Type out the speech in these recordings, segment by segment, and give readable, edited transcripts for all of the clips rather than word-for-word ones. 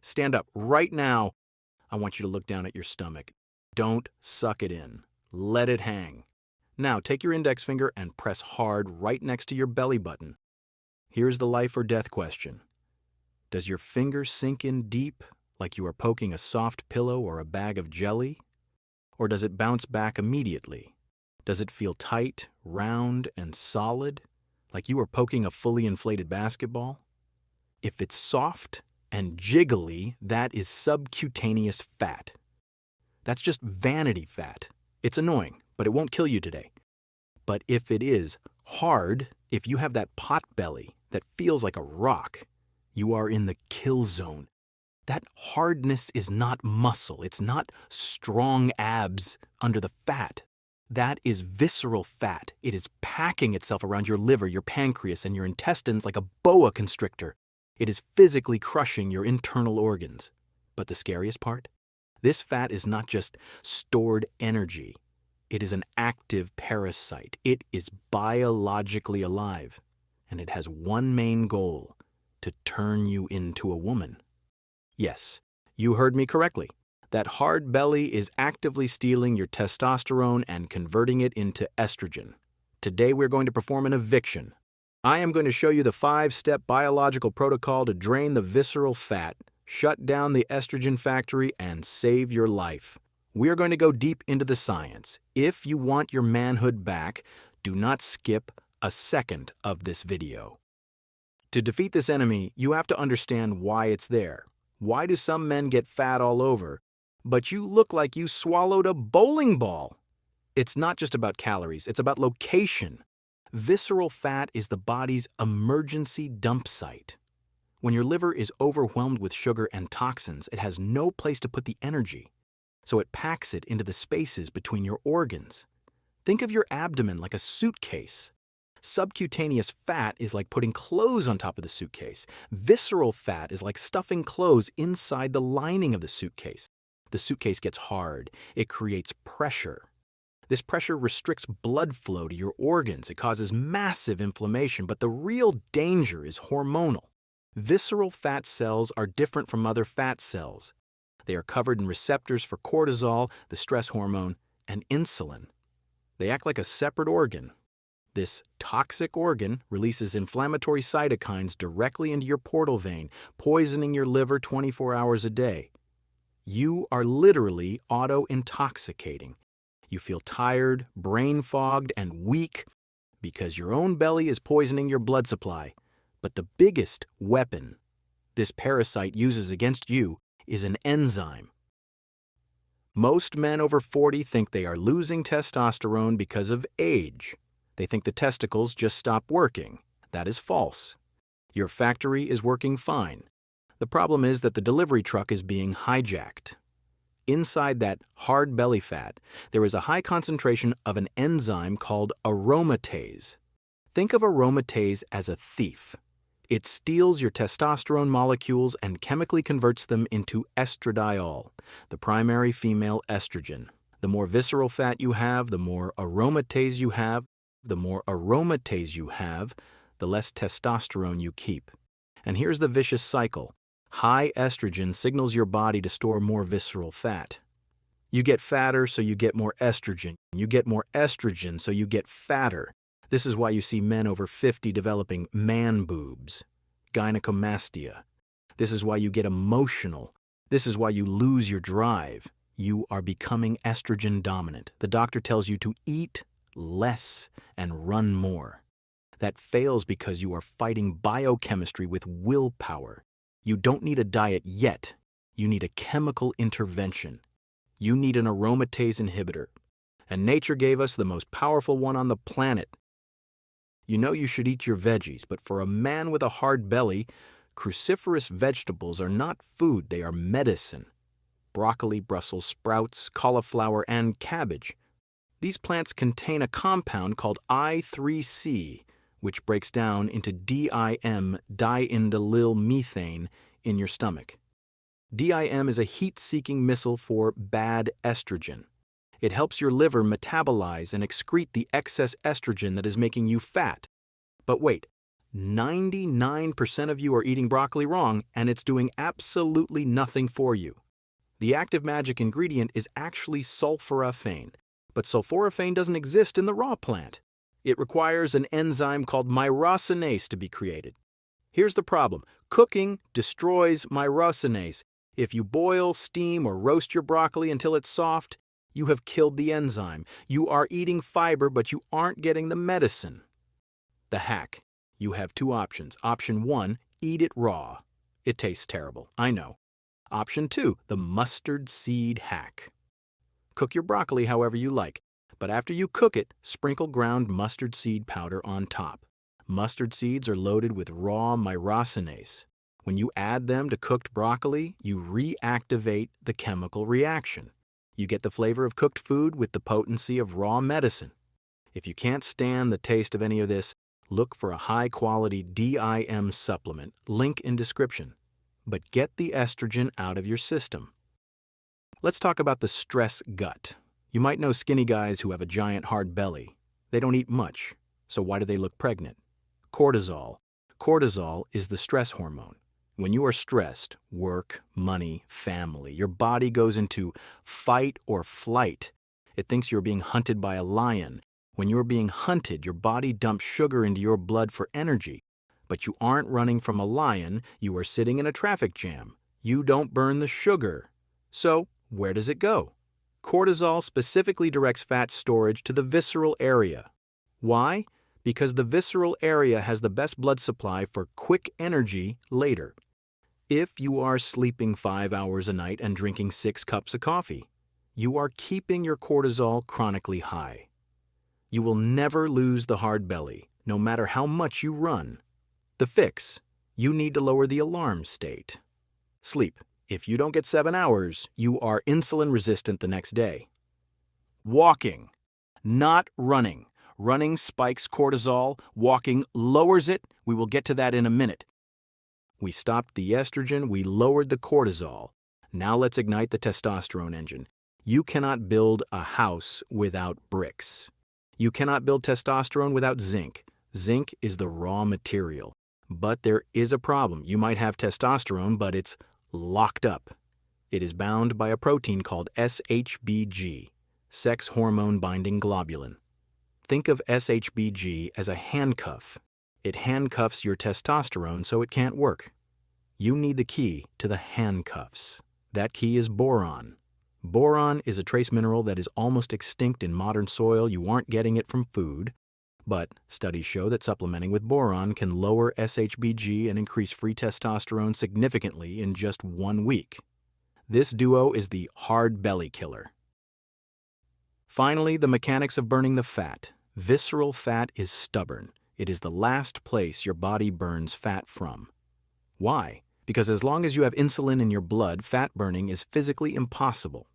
Stand up right now. I want you to look down at your stomach. Don't suck it in. Let it hang. Now take your index finger and press hard right next to your belly button. Here's the life or death question. Does your finger sink in deep, like you are poking a soft pillow or a bag of jelly? Or does it bounce back immediately? Does it feel tight, round, and solid, like you are poking a fully inflated basketball? If it's soft and jiggly, that is subcutaneous fat. That's just vanity fat. It's annoying, but it won't kill you today. But if it is hard, if you have that pot belly that feels like a rock, you are in the kill zone. That hardness is not muscle. It's not strong abs under the fat. That is visceral fat. It is packing itself around your liver, your pancreas, and your intestines like a boa constrictor. It is physically crushing your internal organs. But the scariest part? This fat is not just stored energy. It is an active parasite. It is biologically alive. And it has one main goal: to turn you into a woman. Yes, you heard me correctly. That hard belly is actively stealing your testosterone and converting it into estrogen. Today we're going to perform an eviction. I am going to show you the 5-step biological protocol to drain the visceral fat, shut down the estrogen factory, and save your life. We are going to go deep into the science. If you want your manhood back, do not skip a second of this video. To defeat this enemy, you have to understand why it's there. Why do some men get fat all over, but you look like you swallowed a bowling ball? It's not just about calories, it's about location. Visceral fat is the body's emergency dump site. When your liver is overwhelmed with sugar and toxins, it has no place to put the energy, so it packs it into the spaces between your organs. Think of your abdomen like a suitcase. Subcutaneous fat is like putting clothes on top of the suitcase. Visceral fat is like stuffing clothes inside the lining of the suitcase. The suitcase gets hard. It creates pressure. This pressure restricts blood flow to your organs. It causes massive inflammation, but the real danger is hormonal. Visceral fat cells are different from other fat cells. They are covered in receptors for cortisol, the stress hormone, and insulin. They act like a separate organ. This toxic organ releases inflammatory cytokines directly into your portal vein, poisoning your liver 24 hours a day. You are literally auto-intoxicating. You feel tired, brain-fogged, and weak because your own belly is poisoning your blood supply. But the biggest weapon this parasite uses against you is an enzyme. Most men over 40 think they are losing testosterone because of age. They think the testicles just stop working. That is false. Your factory is working fine. The problem is that the delivery truck is being hijacked. Inside that hard belly fat, there is a high concentration of an enzyme called aromatase. Think of aromatase as a thief. It steals your testosterone molecules and chemically converts them into estradiol, the primary female estrogen. The more visceral fat you have, the more aromatase you have. The more aromatase you have, the less testosterone you keep. And here's the vicious cycle. High estrogen signals your body to store more visceral fat. You get fatter, so you get more estrogen. You get more estrogen, so you get fatter. This is why you see men over 50 developing man boobs, gynecomastia. This is why you get emotional. This is why you lose your drive. You are becoming estrogen dominant. The doctor tells you to eat less and run more. That fails because you are fighting biochemistry with willpower. You don't need a diet yet. You need a chemical intervention. You need an aromatase inhibitor. And nature gave us the most powerful one on the planet. You know you should eat your veggies, but for a man with a hard belly, cruciferous vegetables are not food, they are medicine. Broccoli, Brussels sprouts, cauliflower, and cabbage. These plants contain a compound called I3C, which breaks down into DIM, diindolyl methane, in your stomach. DIM is a heat-seeking missile for bad estrogen. It helps your liver metabolize and excrete the excess estrogen that is making you fat. But wait, 99% of you are eating broccoli wrong, and it's doing absolutely nothing for you. The active magic ingredient is actually sulforaphane, but sulforaphane doesn't exist in the raw plant. It requires an enzyme called myrosinase to be created. Here's the problem. Cooking destroys myrosinase. If you boil, steam, or roast your broccoli until it's soft, you have killed the enzyme. You are eating fiber, but you aren't getting the medicine. The hack. You have two options. Option 1, eat it raw. It tastes terrible, I know. Option 2, the mustard seed hack. Cook your broccoli however you like, but after you cook it, sprinkle ground mustard seed powder on top. Mustard seeds are loaded with raw myrosinase. When you add them to cooked broccoli, you reactivate the chemical reaction. You get the flavor of cooked food with the potency of raw medicine. If you can't stand the taste of any of this, look for a high-quality DIM supplement, link in description. But get the estrogen out of your system. Let's talk about the stress gut. You might know skinny guys who have a giant hard belly. They don't eat much, so why do they look pregnant? Cortisol. Cortisol is the stress hormone. When you are stressed, work, money, family, your body goes into fight or flight. It thinks you're being hunted by a lion. When you're being hunted, your body dumps sugar into your blood for energy. But you aren't running from a lion, you are sitting in a traffic jam. You don't burn the sugar. So, where does it go? Cortisol specifically directs fat storage to the visceral area. Why? Because the visceral area has the best blood supply for quick energy later. If you are sleeping 5 hours a night and drinking 6 cups of coffee, you are keeping your cortisol chronically high. You will never lose the hard belly, no matter how much you run. The fix: you need to lower the alarm state. Sleep. If you don't get 7 hours, you are insulin resistant the next day. Walking, not running. Running spikes cortisol, walking lowers it. We will get to that in a minute. We stopped the estrogen, we lowered the cortisol. Now let's ignite the testosterone engine. You cannot build a house without bricks. You cannot build testosterone without zinc. Zinc is the raw material. But there is a problem. You might have testosterone, but it's locked up. It is bound by a protein called SHBG, sex hormone binding globulin. Think of SHBG as a handcuff. It handcuffs your testosterone so it can't work. You need the key to the handcuffs. That key is boron. Boron is a trace mineral that is almost extinct in modern soil. You aren't getting it from food. But studies show that supplementing with boron can lower SHBG and increase free testosterone significantly in just 1 week. This duo is the hard belly killer. Finally, the mechanics of burning the fat. Visceral fat is stubborn. It is the last place your body burns fat from. Why? Because as long as you have insulin in your blood, fat burning is physically impossible.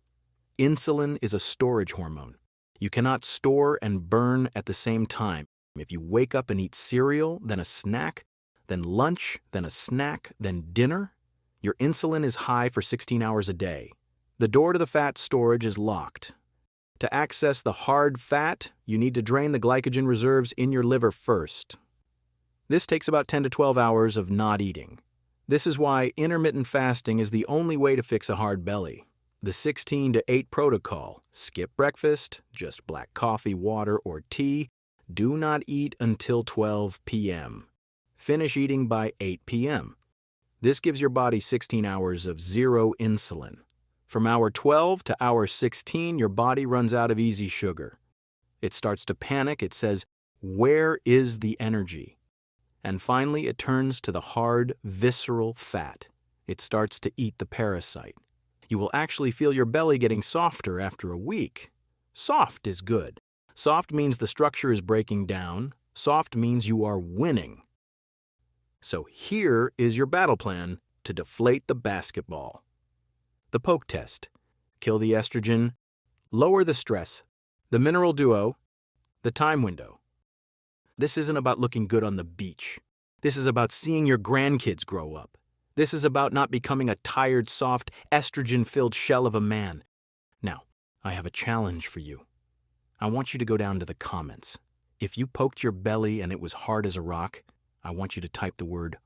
Insulin is a storage hormone. You cannot store and burn at the same time. If you wake up and eat cereal, then a snack, then lunch, then a snack, then dinner, your insulin is high for 16 hours a day. The door to the fat storage is locked. To access the hard fat, you need to drain the glycogen reserves in your liver first. This takes about 10 to 12 hours of not eating. This is why intermittent fasting is the only way to fix a hard belly. The 16-to-8 protocol: skip breakfast, just black coffee, water, or tea. Do not eat until 12 p.m. Finish eating by 8 p.m. This gives your body 16 hours of zero insulin. From hour 12 to hour 16, your body runs out of easy sugar. It starts to panic. It says, "Where is the energy?" And finally, it turns to the hard, visceral fat. It starts to eat the parasite. You will actually feel your belly getting softer after a week. Soft is good. Soft means the structure is breaking down. Soft means you are winning. So here is your battle plan to deflate the basketball. The poke test: kill the estrogen, lower the stress, the mineral duo, the time window. This isn't about looking good on the beach. This is about seeing your grandkids grow up. This is about not becoming a tired, soft, estrogen-filled shell of a man. Now, I have a challenge for you. I want you to go down to the comments. If you poked your belly and it was hard as a rock, I want you to type the word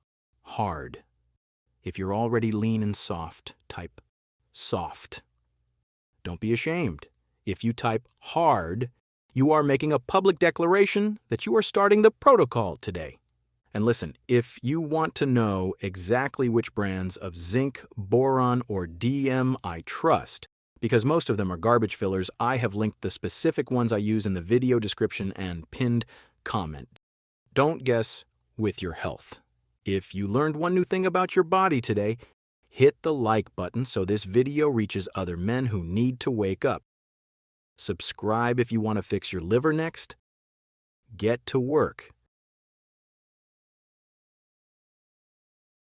hard. If you're already lean and soft, type soft. Don't be ashamed. If you type hard, you are making a public declaration that you are starting the protocol today. And listen, if you want to know exactly which brands of zinc, boron, or DM I trust, because most of them are garbage fillers, I have linked the specific ones I use in the video description and pinned comment. Don't guess with your health. If you learned one new thing about your body today, hit the like button so this video reaches other men who need to wake up. Subscribe if you want to fix your liver next. Get to work.